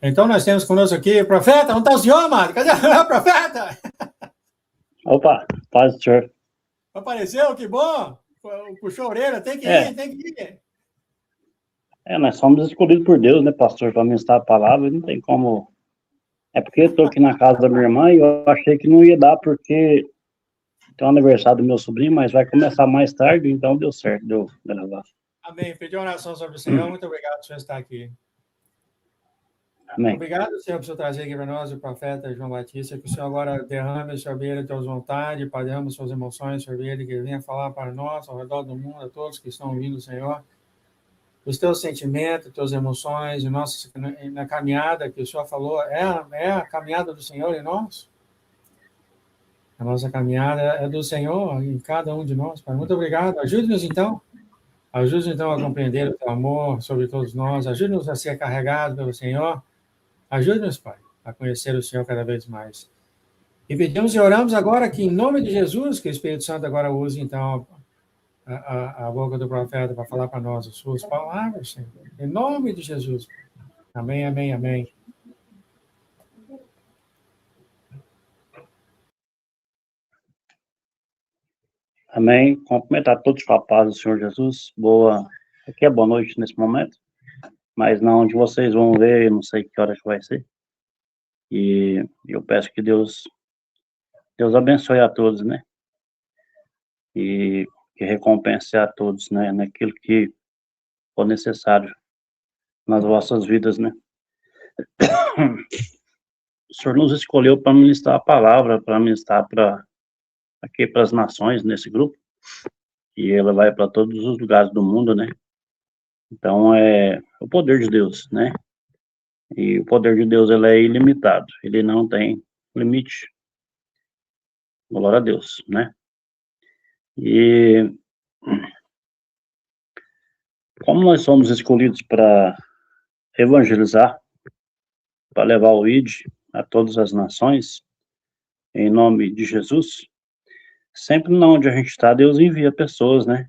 Então, nós temos conosco aqui o profeta. Onde está o senhor, mano? Cadê o profeta? Opa, paz do senhor. Apareceu, que bom. Puxou a orelha, tem que ir, tem que ir. Nós somos escolhidos por Deus, né, pastor, para ministrar a palavra, não tem como... É porque eu estou aqui na casa da minha irmã e eu achei que não ia dar, porque tem um aniversário do meu sobrinho, mas vai começar mais tarde, então deu certo, deu gravar. Amém. Pedi uma oração sobre o Senhor. Muito obrigado por o senhor estar aqui. Amém. Obrigado, Senhor, por o senhor trazer aqui para nós o profeta João Batista, que o Senhor agora derrame sobre ele a tua vontade, Pai, derrame suas emoções sobre ele, que ele venha falar para nós, ao redor do mundo, a todos que estão ouvindo o Senhor, os teus sentimentos, as tuas emoções, na caminhada que o Senhor falou, é a caminhada do Senhor em nós? A nossa caminhada é do Senhor em cada um de nós, Pai. Muito obrigado. Ajude-nos, então. Ajude-nos, então, a compreender o teu amor sobre todos nós. Ajude-nos a ser carregados pelo Senhor. Ajude-nos, Pai, a conhecer o Senhor cada vez mais. E pedimos e oramos agora que, em nome de Jesus, que o Espírito Santo agora use, então, a boca do profeta para falar para nós as suas palavras, Senhor. Em nome de Jesus. Amém, amém, amém. Amém. Cumprimentar todos com a paz do Senhor Jesus. Aqui é boa noite nesse momento, mas na onde vocês vão ver, eu não sei que hora que vai ser. E eu peço que Deus abençoe a todos, né? E que recompense a todos, né? Naquilo que for necessário nas vossas vidas, né? O Senhor nos escolheu para ministrar a palavra, para ministrar aqui para as nações nesse grupo, e ela vai para todos os lugares do mundo, né? Então é o poder de Deus, né? E o poder de Deus ele é ilimitado, ele não tem limite. Glória a Deus, né? E como nós somos escolhidos para evangelizar, para levar o ID a todas as nações, em nome de Jesus, sempre onde a gente está, Deus envia pessoas, né?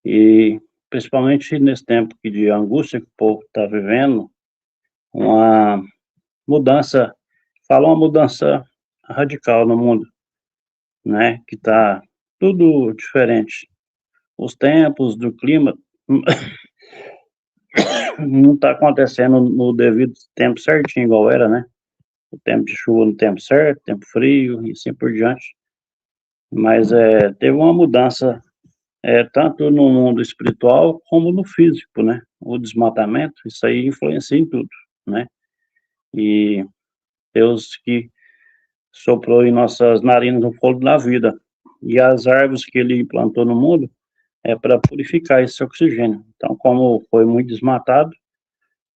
E principalmente nesse tempo de angústia que o povo está vivendo, uma mudança, fala uma mudança radical no mundo, né? Que está tudo diferente. Os tempos do clima não está acontecendo no devido tempo certinho, igual era, né? O tempo de chuva no tempo certo, tempo frio e assim por diante. Mas teve uma mudança tanto no mundo espiritual como no físico, né? O desmatamento, isso aí influencia em tudo, né? E Deus que soprou em nossas narinas o fôlego da vida. E as árvores que ele plantou no mundo é para purificar esse oxigênio. Então, como foi muito desmatado,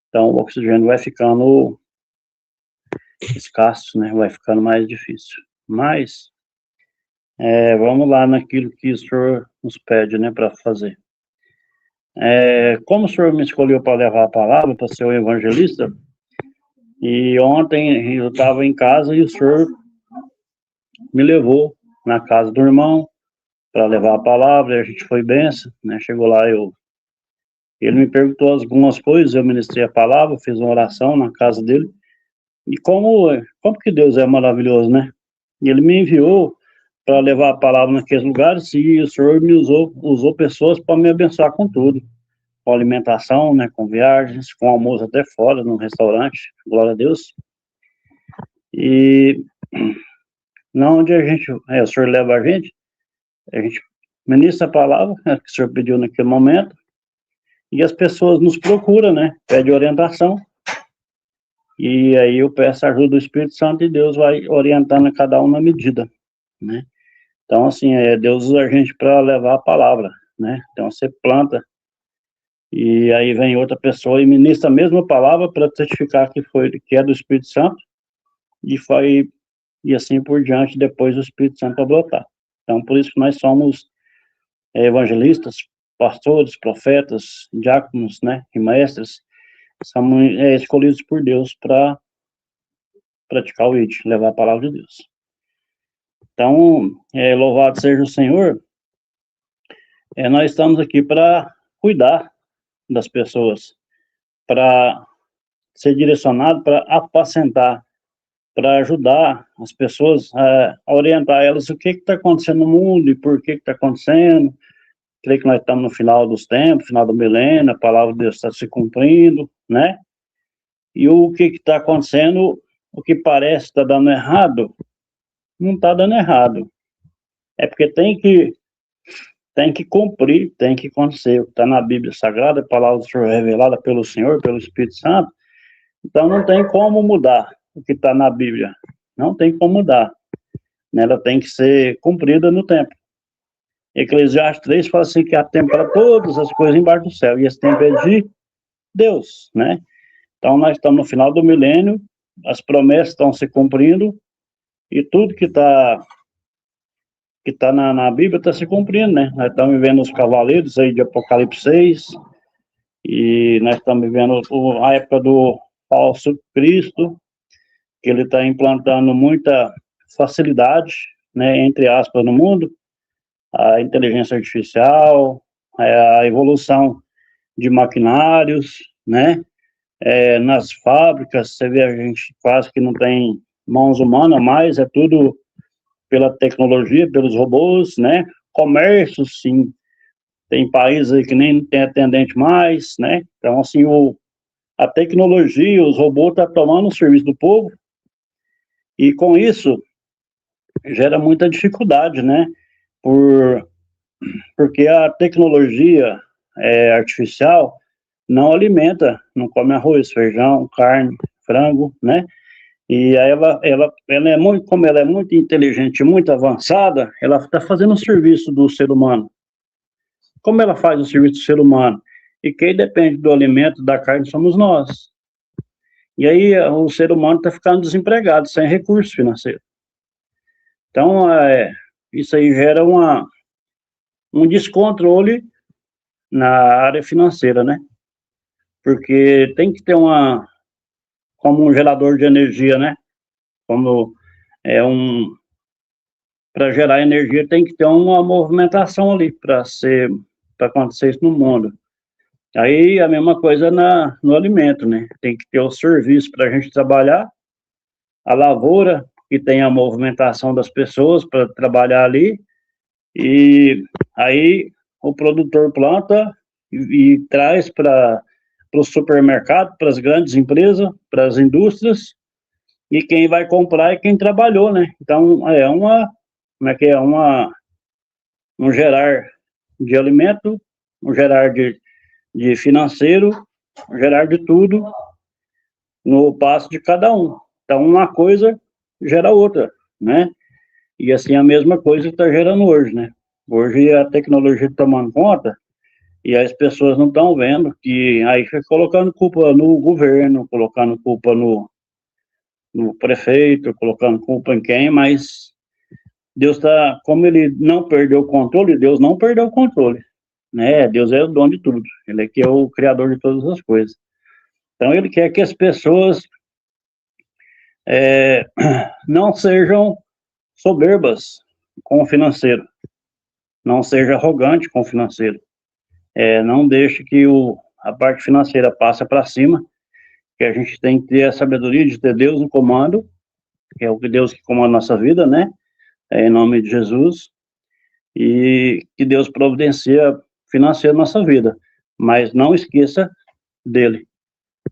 então o oxigênio vai ficando escasso, né? Vai ficando mais difícil. Mas, vamos lá naquilo que o Senhor nos pede, né, para fazer. Como o Senhor me escolheu para levar a palavra, para ser o evangelista, e ontem eu estava em casa e o Senhor me levou na casa do irmão para levar a palavra, e a gente foi benção, né? Chegou lá, ele me perguntou algumas coisas, eu ministrei a palavra, fiz uma oração na casa dele, e como que Deus é maravilhoso, né? E ele me enviou para levar a palavra naqueles lugares, e o Senhor me usou pessoas para me abençoar com tudo, com alimentação, né, com viagens, com almoço até fora, num restaurante, glória a Deus. E na onde o Senhor leva a gente ministra a palavra, que o Senhor pediu naquele momento, e as pessoas nos procuram, né, pede orientação, e aí eu peço a ajuda do Espírito Santo e Deus vai orientando a cada um na medida, né. Então, assim, Deus usa a gente para levar a palavra, né, então você planta, e aí vem outra pessoa e ministra a mesma palavra para testificar que é do Espírito Santo, e assim por diante, depois o Espírito Santo vai brotar. Então, por isso que nós somos evangelistas, pastores, profetas, diáconos, né, e mestres, somos escolhidos por Deus para praticar o ID, levar a palavra de Deus. Então, louvado seja o Senhor, nós estamos aqui para cuidar das pessoas, para ser direcionado para apacentar, para ajudar as pessoas a orientar elas o que está acontecendo no mundo e por que está acontecendo. Creio que nós estamos no final dos tempos, final do milênio, a palavra de Deus está se cumprindo, né? E o que está acontecendo, o que parece estar dando errado, não está dando errado. É porque tem que cumprir, tem que acontecer. O que está na Bíblia Sagrada, a palavra do Senhor revelada pelo Senhor, pelo Espírito Santo. Então não tem como mudar o que está na Bíblia. Não tem como mudar. Ela tem que ser cumprida no tempo. Eclesiastes 3 fala assim que há tempo para todas as coisas embaixo do céu. E esse tempo é de Deus, né? Então nós estamos no final do milênio, as promessas estão se cumprindo e tudo que está na Bíblia está se cumprindo, né? Nós estamos vivendo os cavaleiros aí de Apocalipse 6 e nós estamos vivendo a época do falso Cristo, que ele está implantando muita facilidade, né, entre aspas, no mundo, a inteligência artificial, a evolução de maquinários, né? Nas fábricas, você vê a gente quase que não tem mãos humanas mais, é tudo pela tecnologia, pelos robôs, né? Comércio, sim, tem países aí que nem tem atendente mais, né? Então, assim, a tecnologia, os robôs estão tomando o serviço do povo, e com isso, gera muita dificuldade, né? Porque a tecnologia artificial não alimenta, não come arroz, feijão, carne, frango, né? E aí ela é muito, como ela é muito inteligente, muito avançada, ela está fazendo o serviço do ser humano. Como ela faz o serviço do ser humano? E quem depende do alimento, da carne, somos nós. E aí o ser humano está ficando desempregado, sem recurso financeiro. Então, isso aí gera um descontrole na área financeira, né? Porque tem que ter como um gerador de energia, né? Como para gerar energia tem que ter uma movimentação ali para acontecer isso no mundo. Aí a mesma coisa no alimento, né? Tem que ter o serviço para a gente trabalhar, a lavoura, que tem a movimentação das pessoas para trabalhar ali, e aí o produtor planta e traz para o supermercado, para as grandes empresas, para as indústrias, e quem vai comprar é quem trabalhou, né? Então, como é que é? Um gerar de alimento, um gerar de financeiro, um gerar de tudo no passo de cada um. Então, uma coisa gera outra, né? E assim, a mesma coisa está gerando hoje, né? Hoje a tecnologia está tomando conta e as pessoas não estão vendo que aí fica colocando culpa no governo, colocando culpa no prefeito, colocando culpa em quem, mas Deus está, como ele não perdeu o controle, Deus não perdeu o controle, né? Deus é o dono de tudo, ele é que é o criador de todas as coisas. Então ele quer que as pessoas não sejam soberbas com o financeiro, não seja arrogante com o financeiro, não deixe que a parte financeira passe para cima, que a gente tem que ter a sabedoria de ter Deus no comando, que é o que Deus que comanda a nossa vida, né? Em nome de Jesus, e que Deus providencia financeiro na nossa vida, mas não esqueça dele,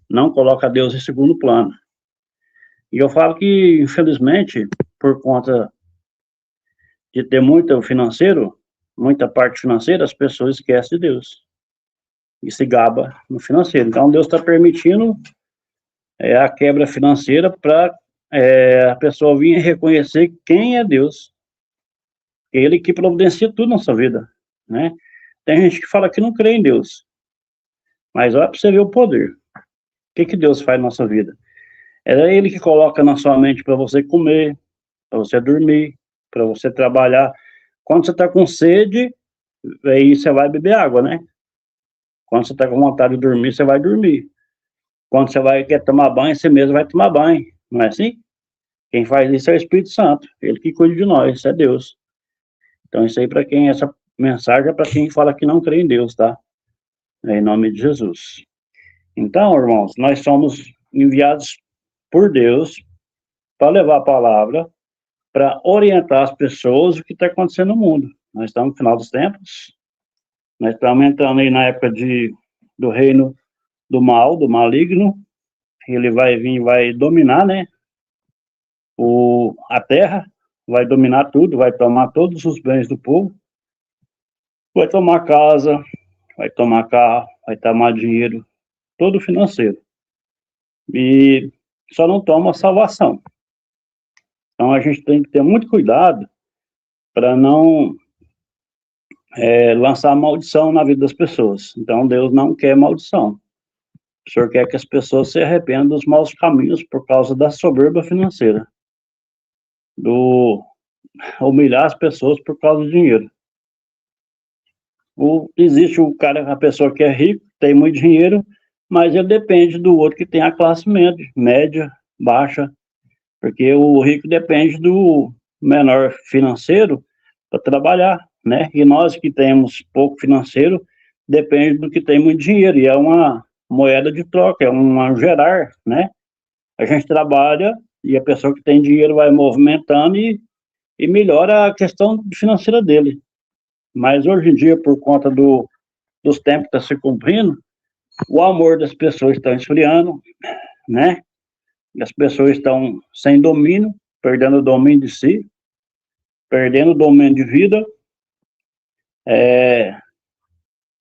não coloca Deus em segundo plano. E eu falo que, infelizmente, por conta de ter muito financeiro, muita parte financeira, as pessoas esquecem de Deus e se gaba no financeiro. Então Deus está permitindo a quebra financeira para a pessoa vir reconhecer quem é Deus. Ele que providencia tudo na sua vida, né? Tem gente que fala que não crê em Deus, mas olha para você ver o poder. O que Deus faz na nossa vida? É Ele que coloca na sua mente para você comer, para você dormir, para você trabalhar. Quando você está com sede, aí você vai beber água, né? Quando você está com vontade de dormir, você vai dormir. Quando você quer tomar banho, você mesmo vai tomar banho. Não é assim? Quem faz isso é o Espírito Santo. Ele que cuida de nós, é Deus. Então, isso aí essa mensagem é para quem fala que não crê em Deus, tá? Em nome de Jesus. Então, irmãos, nós somos enviados por Deus para levar a palavra, para orientar as pessoas o que está acontecendo no mundo. Nós estamos no final dos tempos, nós estamos entrando aí na época do reino do mal, do maligno. Ele vai vir, vai dominar, né, a terra, vai dominar tudo, vai tomar todos os bens do povo, vai tomar casa, vai tomar carro, vai tomar dinheiro, todo financeiro. E só não toma a salvação. Então a gente tem que ter muito cuidado para não lançar maldição na vida das pessoas. Então Deus não quer maldição. O Senhor quer que as pessoas se arrependam dos maus caminhos por causa da soberba financeira, do humilhar as pessoas por causa do dinheiro. Existe a pessoa que é rico, tem muito dinheiro, mas ele depende do outro que tem a classe média, baixa, porque o rico depende do menor financeiro para trabalhar, né? E nós que temos pouco financeiro, depende do que tem muito dinheiro, e é uma moeda de troca, é um gerar, né? A gente trabalha e a pessoa que tem dinheiro vai movimentando e melhora a questão financeira dele. Mas hoje em dia, por conta dos tempos que estão se cumprindo, o amor das pessoas está esfriando, né? As pessoas estão sem domínio, perdendo o domínio de si, perdendo o domínio de vida,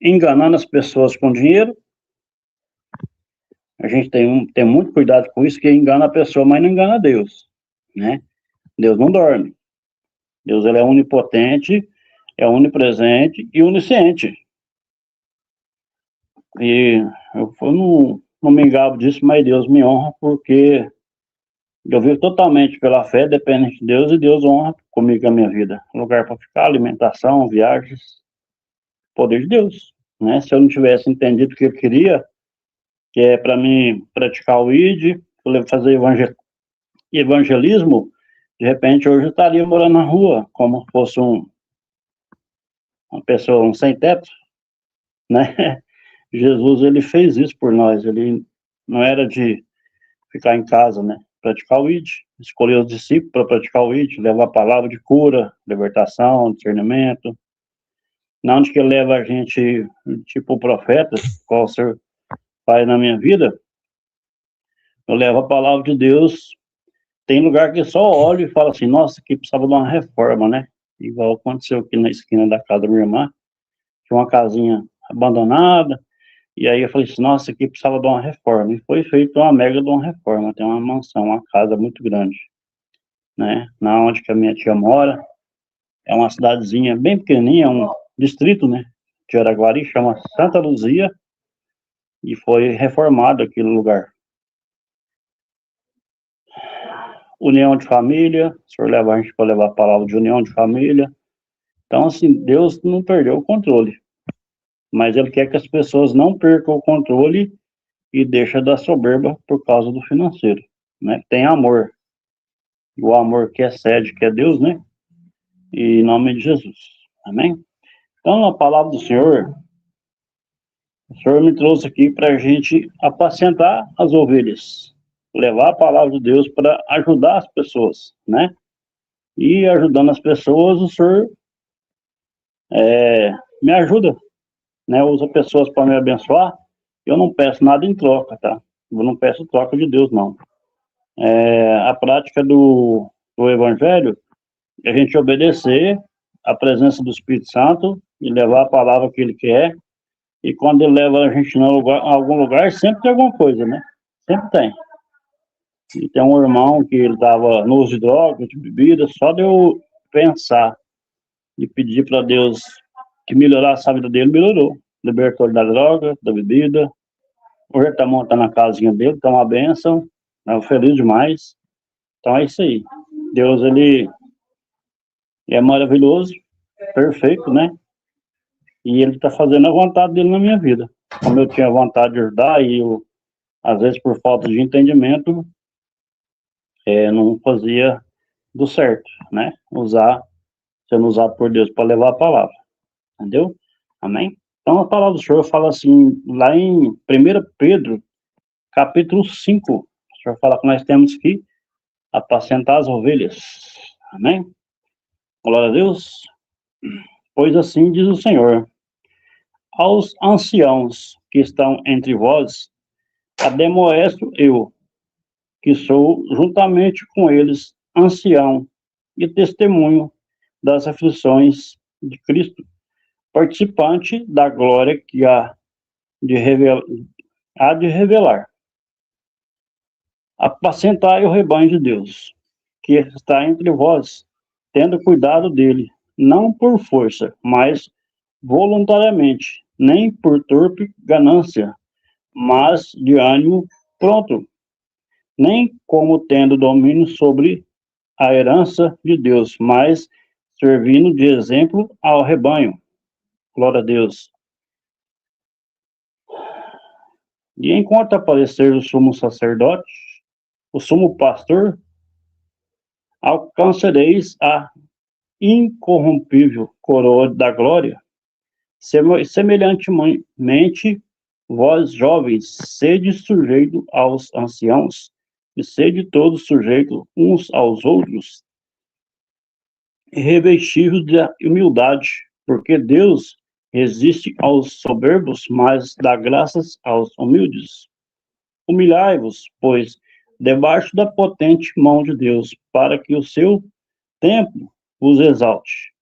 enganando as pessoas com dinheiro. A gente tem muito cuidado com isso, que engana a pessoa, mas não engana Deus, né? Deus não dorme. Deus, ele é onipotente, é onipresente e onisciente. E eu não me engabo disso, mas Deus me honra, porque eu vivo totalmente pela fé, dependente de Deus, e Deus honra comigo a minha vida. Lugar para ficar, alimentação, viagens, poder de Deus, né? Se eu não tivesse entendido o que eu queria, que é para mim praticar o ID, fazer evangelismo, de repente hoje eu estaria morando na rua, como fosse uma pessoa, um sem teto, né? Jesus, ele fez isso por nós, ele não era de ficar em casa, né? Praticar o ID, escolher os discípulos para praticar o ID, levar a palavra de cura, libertação, discernimento, não de que leva a gente, tipo o profeta, qual o Senhor faz na minha vida, eu levo a palavra de Deus. Tem lugar que só olho e falo assim, nossa, aqui precisava de uma reforma, né? Igual aconteceu aqui na esquina da casa da minha irmã, tinha uma casinha abandonada, e aí eu falei assim, nossa, aqui precisava de uma reforma. E foi feita uma mega de uma reforma, tem uma mansão, uma casa muito grande, né? Na onde que a minha tia mora, é uma cidadezinha bem pequenininha, um distrito, né? De Araguari, chama Santa Luzia, e foi reformado aquele lugar. União de família, o Senhor leva a gente para levar a palavra de união de família. Então, assim, Deus não perdeu o controle, mas Ele quer que as pessoas não percam o controle e deixem da soberba por causa do financeiro, né? Tem amor, o amor que excede, que é Deus, né? E em nome de Jesus, amém? Então, a palavra do Senhor, o Senhor me trouxe aqui para a gente apacentar as ovelhas, levar a palavra de Deus para ajudar as pessoas, né? E ajudando as pessoas, o Senhor me ajuda, né? Usa pessoas para me abençoar. Eu não peço nada em troca, tá? Eu não peço troca de Deus, não. A prática do Evangelho é a gente obedecer à presença do Espírito Santo e levar a palavra que Ele quer. E quando Ele leva a gente a algum lugar, sempre tem alguma coisa, né? Sempre tem. E tem um irmão que ele estava no uso de drogas, de bebida, só de eu pensar e pedir para Deus que melhorasse a vida dele, melhorou. Libertou ele da droga, da bebida. Hoje está montando a casinha dele, está uma bênção, né? Feliz demais. Então é isso aí. Deus, ele é maravilhoso, perfeito, né? E ele está fazendo a vontade dele na minha vida. Como eu tinha vontade de ajudar e eu, às vezes por falta de entendimento, não fazia do certo, né? Sendo usado por Deus para levar a palavra. Entendeu? Amém? Então a palavra do Senhor fala assim, lá em 1 Pedro, capítulo 5. O Senhor fala que nós temos que apacentar as ovelhas. Amém? Glória a Deus. Pois assim diz o Senhor: aos anciãos que estão entre vós, ademoesto eu, que sou juntamente com eles ancião e testemunho das aflições de Cristo, participante da glória que há de revelar. Apacentai o rebanho de Deus, que está entre vós, tendo cuidado dele, não por força, mas voluntariamente, nem por torpe ganância, mas de ânimo pronto, nem como tendo domínio sobre a herança de Deus, mas servindo de exemplo ao rebanho. Glória a Deus. E enquanto aparecer o sumo sacerdote, o sumo pastor, alcançareis a incorrompível coroa da glória. Semelhantemente, vós jovens, sede sujeito aos anciãos, e sede todos sujeitos uns aos outros, e revestivos de humildade, porque Deus resiste aos soberbos, mas dá graças aos humildes. Humilhai-vos, pois, debaixo da potente mão de Deus, para que o seu tempo vos exalte,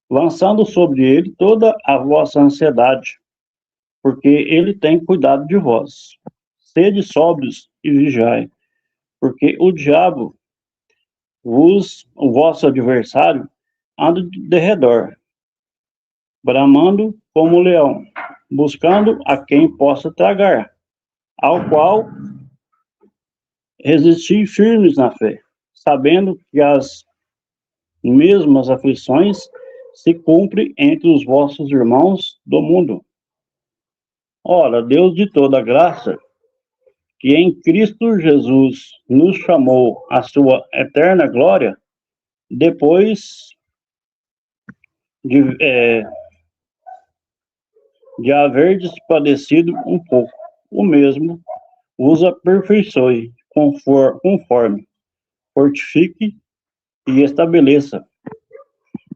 lançando sobre ele toda a vossa ansiedade, porque ele tem cuidado de vós. Sede sóbrios e vigiai, porque o diabo, o vosso adversário, anda de derredor, bramando como um leão, buscando a quem possa tragar, ao qual resisti firmes na fé, sabendo que as mesmas aflições se cumprem entre os vossos irmãos do mundo. Ora, Deus de toda graça, que em Cristo Jesus nos chamou à sua eterna glória, depois de haverdes padecido um pouco, o mesmo vos aperfeiçoe, conforme, fortifique e estabeleça.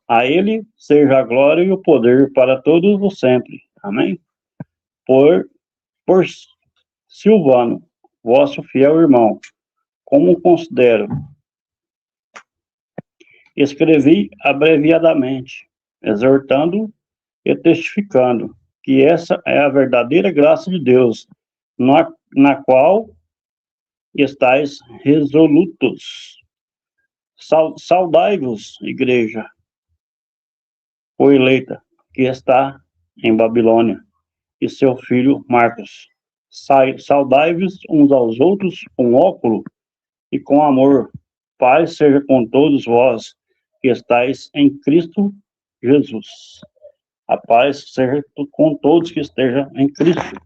A ele seja a glória e o poder para todos os sempre. Amém? Por Silvano, vosso fiel irmão, como considero, escrevi abreviadamente, exortando e testificando que essa é a verdadeira graça de Deus, na qual estáis resolutos. Saudai-vos, igreja eleita, que está em Babilônia, e seu filho Marcos. Saudai-vos uns aos outros com óculo e com amor. Paz seja com todos vós que estáis em Cristo Jesus. A paz seja com todos que estejam em Cristo.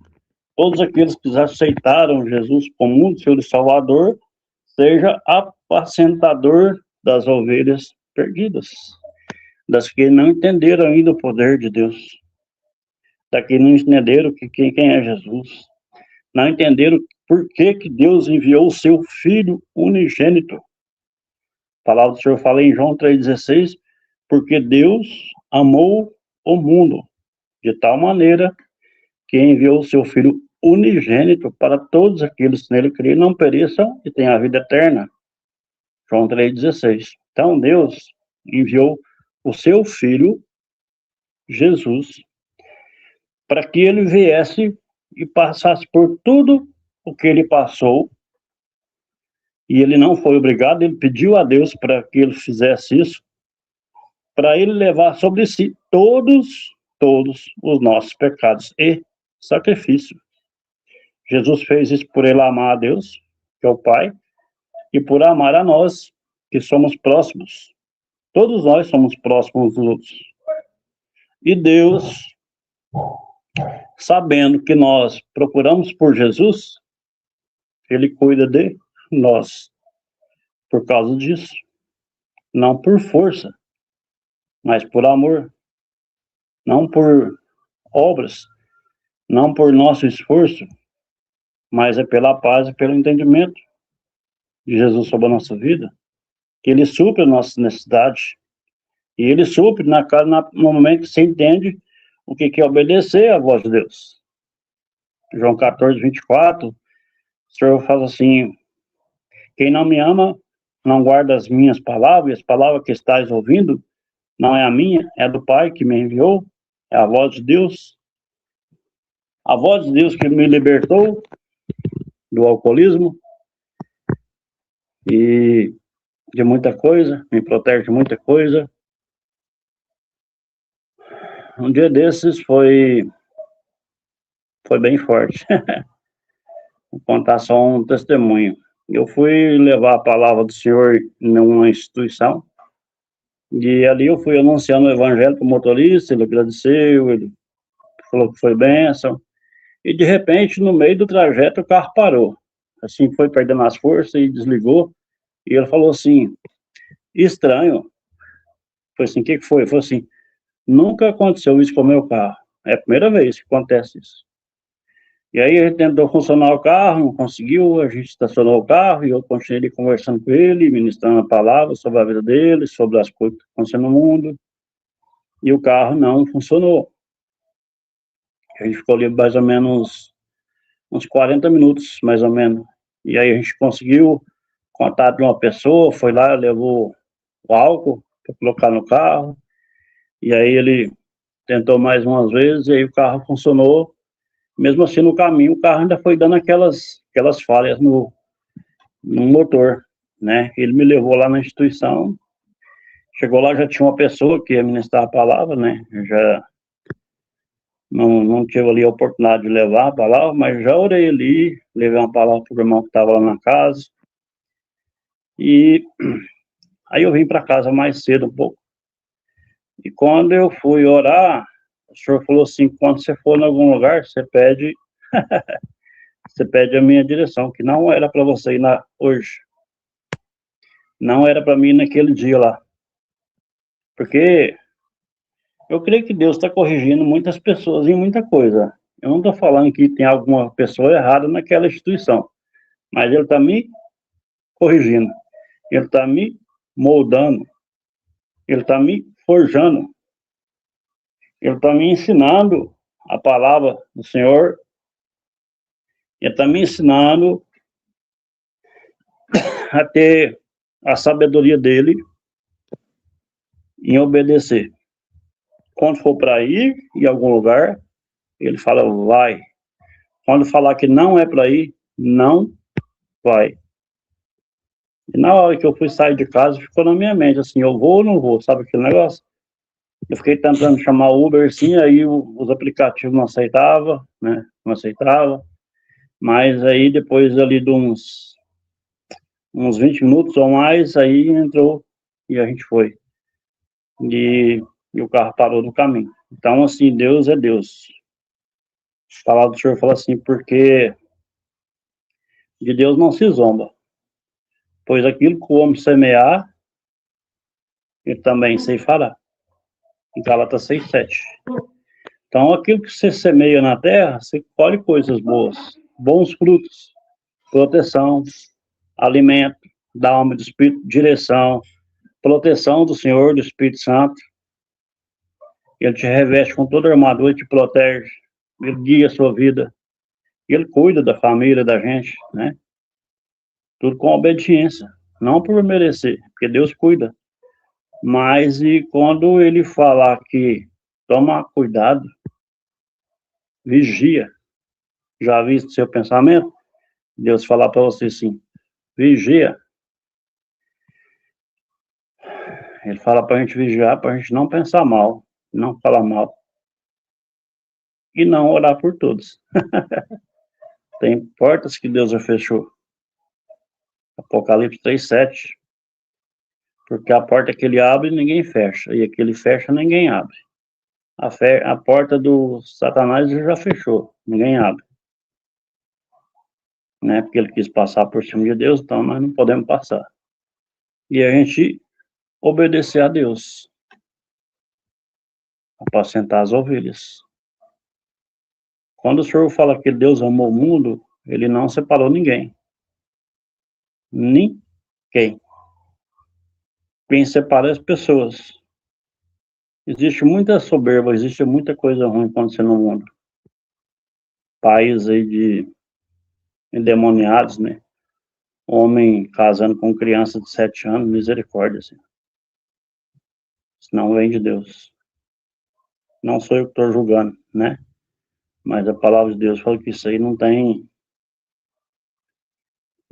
Todos aqueles que aceitaram Jesus como um Senhor e Salvador, seja apacentador das ovelhas perdidas, das que não entenderam ainda o poder de Deus, das que não entenderam quem é Jesus, não entenderam por que Deus enviou o seu Filho unigênito. A palavra do Senhor fala em João 3,16, porque Deus amou o mundo de tal maneira que enviou o seu Filho unigênito para todos aqueles que nele creem não pereçam e tenham a vida eterna. João 3,16. Então Deus enviou o seu Filho, Jesus, para que ele viesse e passasse por tudo o que ele passou, e ele não foi obrigado, ele pediu a Deus para que ele fizesse isso, para ele levar sobre si todos os nossos pecados e sacrifício. Jesus fez isso por ele amar a Deus, que é o Pai, e por amar a nós, que somos próximos. Todos nós somos próximos dos outros. E Deus, sabendo que nós procuramos por Jesus, ele cuida de nós por causa disso. Não por força, mas por amor. Não por obras, não por nosso esforço, mas é pela paz e pelo entendimento de Jesus sobre a nossa vida, que ele supre a nossa necessidade, e ele supre no momento que você entende o que é obedecer à voz de Deus. João 14, 24, o Senhor fala assim: quem não me ama, não guarda as minhas palavras, e as palavras que estás ouvindo, não é a minha, é a do Pai que me enviou, é a voz de Deus. A voz de Deus que me libertou do alcoolismo e de muita coisa, me protege de muita coisa. Um dia desses foi bem forte. Vou contar só um testemunho. Eu fui levar a palavra do Senhor em uma instituição, e ali eu fui anunciando o evangelho para o motorista, ele agradeceu, ele falou que foi bênção, e de repente, no meio do trajeto, o carro parou. Assim, foi perdendo as forças e desligou, e ele falou assim: estranho. Foi assim: o que foi? Ele falou assim: nunca aconteceu isso com o meu carro, é a primeira vez que acontece isso. E aí a gente tentou funcionar o carro, não conseguiu, a gente estacionou o carro e eu continuei conversando com ele, ministrando a palavra sobre a vida dele, sobre as coisas que acontecem no mundo, e o carro não funcionou. A gente ficou ali mais ou menos uns 40 minutos, mais ou menos. E aí a gente conseguiu contato de uma pessoa, foi lá, levou o álcool para colocar no carro, e aí ele tentou mais umas vezes, e aí o carro funcionou. Mesmo assim, no caminho, o carro ainda foi dando aquelas falhas no motor, né? Ele me levou lá na instituição, chegou lá, já tinha uma pessoa que ia ministrar a palavra, né? Eu já não tive ali a oportunidade de levar a palavra, mas já orei ali, levei uma palavra para o irmão que estava lá na casa, e aí eu vim para casa mais cedo um pouco, e quando eu fui orar, o senhor falou assim: quando você for em algum lugar, você pede a minha direção, que não era para você ir hoje. Não era para mim naquele dia lá. Porque eu creio que Deus está corrigindo muitas pessoas em muita coisa. Eu não estou falando que tem alguma pessoa errada naquela instituição, mas Ele está me corrigindo. Ele está me moldando. Ele está me forjando. Ele está me ensinando a palavra do Senhor. Ele está me ensinando a ter a sabedoria dele em obedecer. Quando for para ir em algum lugar, ele fala: vai. Quando falar que não é para ir, não vai. E na hora que eu fui sair de casa, ficou na minha mente assim: eu vou ou não vou? Sabe aquele negócio? Eu fiquei tentando chamar o Uber, sim, aí os aplicativos não aceitavam, né? Não aceitava. Mas aí depois ali de uns 20 minutos ou mais, aí entrou e a gente foi. E o carro parou no caminho. Então, assim, Deus é Deus. A palavra do Senhor fala assim: porque de Deus não se zomba, pois aquilo que o homem semear, ele também ceifará. Em Gálatas 6:7. Então, aquilo que você semeia na terra, você colhe coisas boas, bons frutos, proteção, alimento da alma e do espírito, direção, proteção do Senhor, do Espírito Santo. Ele te reveste com toda a armadura, te protege, ele guia a sua vida, ele cuida da família da gente, né? Tudo com obediência, não por merecer, porque Deus cuida. Mas e quando ele falar que toma cuidado, vigia, já visto seu pensamento? Deus falar para você assim: vigia. Ele fala para a gente vigiar, para a gente não pensar mal, não falar mal e não orar por todos. Tem portas que Deus já fechou. Apocalipse 3:7. Porque a porta que ele abre, ninguém fecha, e a que ele fecha, ninguém abre. A porta do Satanás ele já fechou, ninguém abre. Né? Porque ele quis passar por cima de Deus, então nós não podemos passar. E a gente obedecer a Deus, apacentar as ovelhas. Quando o Senhor fala que Deus amou o mundo, Ele não separou ninguém. Ninguém. Quem separa as pessoas. Existe muita soberba, existe muita coisa ruim acontecendo no mundo. Pais aí de endemoniados, né? Homem casando com criança de 7 anos, misericórdia, assim. Isso não vem de Deus. Não sou eu que estou julgando, né? Mas a palavra de Deus fala que isso aí não tem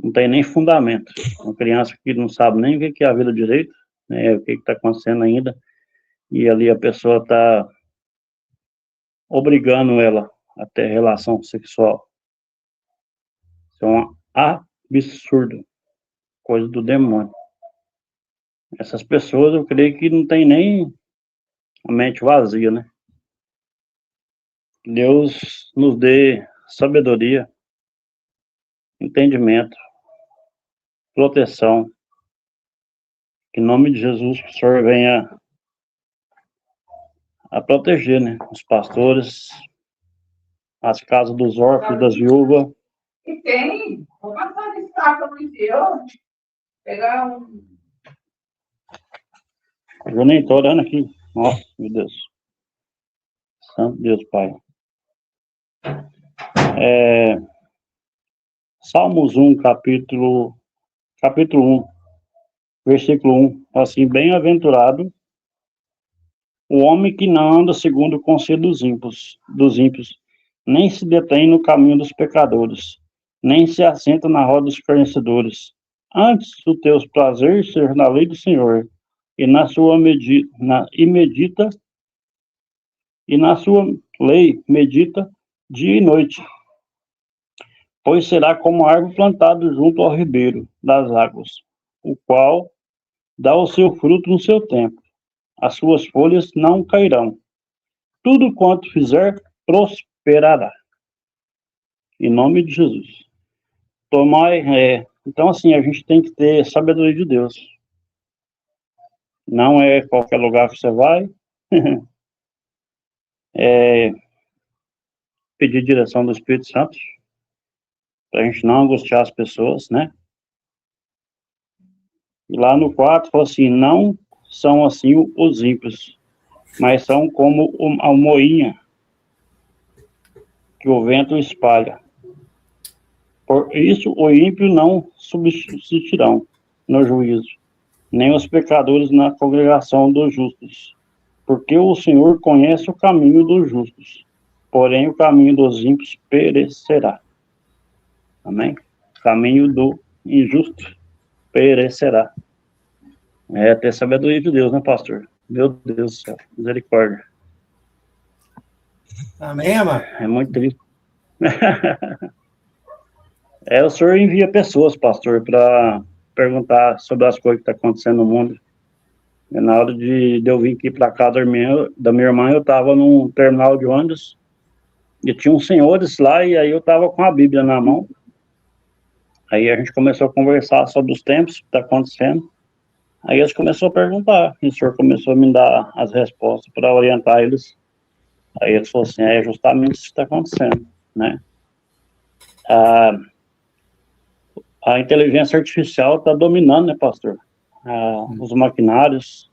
nem fundamento. Uma criança que não sabe nem o que é a vida direito, né? O que está acontecendo ainda, e ali a pessoa está obrigando ela a ter relação sexual. Isso é um absurdo. Coisa do demônio. Essas pessoas, eu creio que não tem nem a mente vazia, né? Deus nos dê sabedoria, entendimento, proteção. Que em nome de Jesus, que o Senhor venha a proteger, né? Os pastores, as casas dos órfãos, das viúvas. E tem. Vou passar de saco no interior. Pegar um. Eu nem estou olhando aqui. Nossa, meu Deus. Santo Deus, Pai. Salmos 1, capítulo 1, versículo 1. Assim, bem-aventurado o homem que não anda segundo o conselho dos ímpios, nem se detém no caminho dos pecadores, nem se assenta na roda dos escarnecedores. Antes, o teu prazer seja na lei do Senhor, e na sua lei medita dia e noite. Pois será como árvore plantada junto ao ribeiro das águas, o qual dá o seu fruto no seu tempo. As suas folhas não cairão. Tudo quanto fizer, prosperará. Em nome de Jesus. Então, assim, a gente tem que ter sabedoria de Deus. Não é qualquer lugar que você vai. Pedir direção do Espírito Santo, para a gente não angustiar as pessoas, né? E lá no 4, falou assim, não são assim os ímpios, mas são como a moinha que o vento espalha. Por isso, o ímpio não subsistirão no juízo, nem os pecadores na congregação dos justos. Porque o Senhor conhece o caminho dos justos, porém o caminho dos ímpios perecerá. Amém? O caminho do injusto perecerá. É ter sabedoria de Deus, né, pastor? Meu Deus do céu, misericórdia. Amém, mano? É muito triste. O senhor envia pessoas, pastor, para perguntar sobre as coisas que estão acontecendo no mundo. E na hora de eu vir aqui para casa da minha irmã, eu estava num terminal de ônibus, e tinha uns senhores lá, e aí eu estava com a Bíblia na mão. Aí a gente começou a conversar sobre os tempos que está acontecendo. Aí eles começaram a perguntar, e o senhor começou a me dar as respostas para orientar eles. Aí eles falaram assim, é justamente isso que está acontecendo, né? A inteligência artificial está dominando, né, pastor? Os maquinários,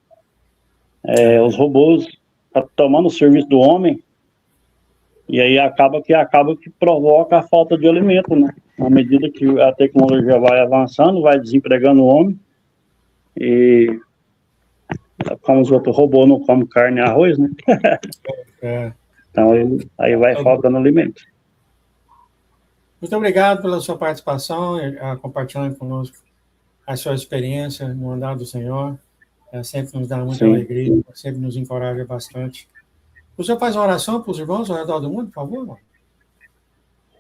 os robôs, tá tomando o serviço do homem, e aí acaba que provoca a falta de alimento, né? À medida que a tecnologia vai avançando, vai desempregando o homem, e como os outros robôs não comem carne e arroz, né? Então aí vai faltando alimento. Muito obrigado pela sua participação, compartilhando conosco a sua experiência no andar do Senhor. Sempre nos dá muita alegria, sempre nos encoraja bastante. O senhor faz uma oração para os irmãos ao redor do mundo, por favor, irmão?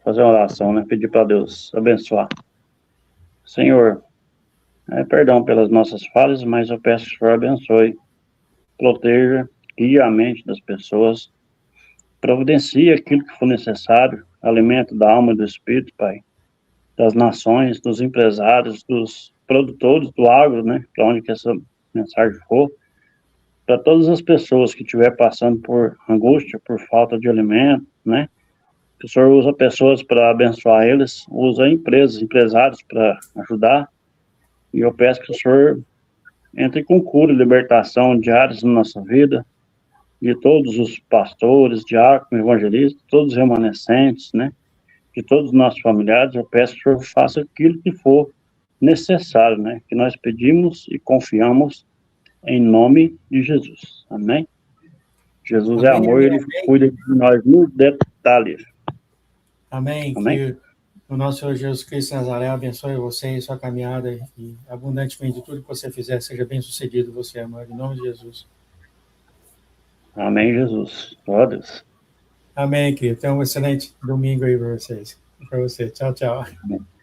Fazer uma oração, né? Pedir para Deus abençoar. Senhor, perdão pelas nossas falhas, mas eu peço que o Senhor abençoe, proteja, guie a mente das pessoas, providencie aquilo que for necessário, alimento da alma e do espírito, Pai, das nações, dos empresários, dos produtores do agro, né? Para onde que essa mensagem for, para todas as pessoas que estiver passando por angústia, por falta de alimento, né? Que que o Senhor usa pessoas para abençoar eles, usa empresas, empresários para ajudar. E eu peço que o Senhor entre com cura e libertação diárias na nossa vida, de todos os pastores, diáconos, evangelistas, todos os remanescentes, né? De todos os nossos familiares. Eu peço que o Senhor faça aquilo que for necessário, né? Que nós pedimos e confiamos em nome de Jesus. Amém? Jesus é amor, ele cuida de nós no detalhe. Amém. Amém? Que o nosso Senhor Jesus Cristo de Nazaré abençoe você e sua caminhada e abundantemente de tudo que você fizer, seja bem sucedido você, amor, em nome de Jesus. Amém, Jesus. Glória a Deus. Amém, querido. Tenha um excelente domingo aí para vocês. Para você. Tchau, tchau. Amém.